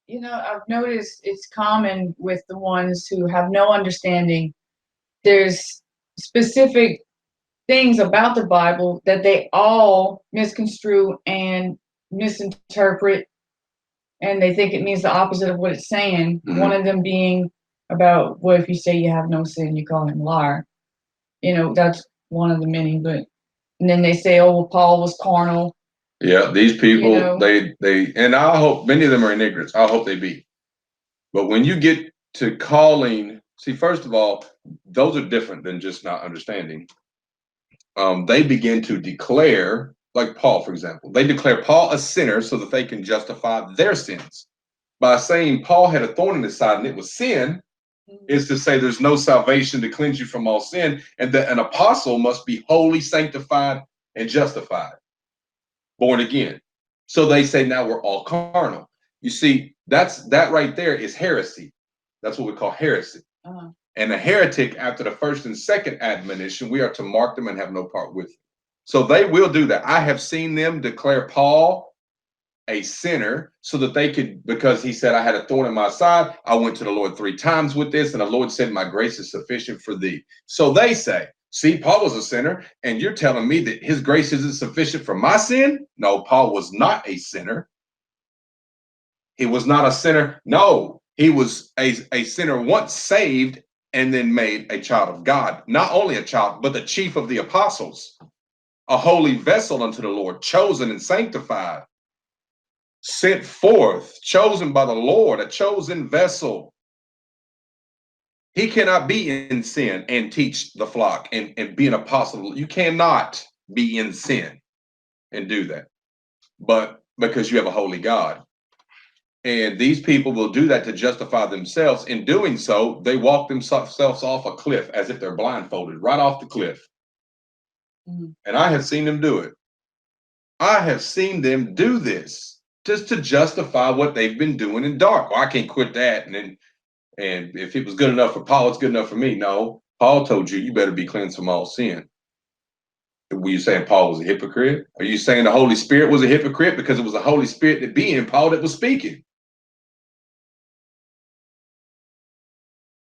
I've noticed it's common with the ones who have no understanding. There's specific things about the Bible that they all misconstrue and misinterpret, and they think it means the opposite of what it's saying. One of them being about, well, if you say you have no sin, you call him a liar. That's one of the many. But and then they say, oh, well, Paul was carnal. Yeah, these people, and I hope many of them are in ignorance. I hope they be. But when you get to calling, see, first of all, those are different than just not understanding. They begin to declare, like Paul, for example, they declare Paul a sinner so that they can justify their sins. By saying Paul had a thorn in his side and it was sin, is to say there's no salvation to cleanse you from all sin, and that an apostle must be holy, sanctified, and justified, born again. So they say now we're all carnal. You see, that right there is heresy. That's what we call heresy. And a heretic, after the first and second admonition, we are to mark them and have no part with them. So they will do that. I have seen them declare Paul a sinner so that they could, because he said, I had a thorn in my side. I went to the Lord 3 times with this, and the Lord said, my grace is sufficient for thee. So they say, see, Paul was a sinner, and you're telling me that his grace isn't sufficient for my sin? No, Paul was not a sinner. He was not a sinner. No, he was a sinner once saved and then made a child of God. Not only a child, but the chief of the apostles, a holy vessel unto the Lord, chosen and sanctified, sent forth, chosen by the Lord, a chosen vessel. He cannot be in sin and teach the flock and be an apostle. You cannot be in sin and do that. But because you have a holy God. And these people will do that to justify themselves. In doing so, they walk themselves off a cliff as if they're blindfolded, right off the cliff. And I have seen them do it. I have seen them do this just to justify what they've been doing in dark. Well, I can't quit that. And if it was good enough for Paul, it's good enough for me. No, Paul told you, you better be cleansed from all sin. Were you saying Paul was a hypocrite? Are you saying the Holy Spirit was a hypocrite because it was the Holy Spirit that be in Paul that was speaking?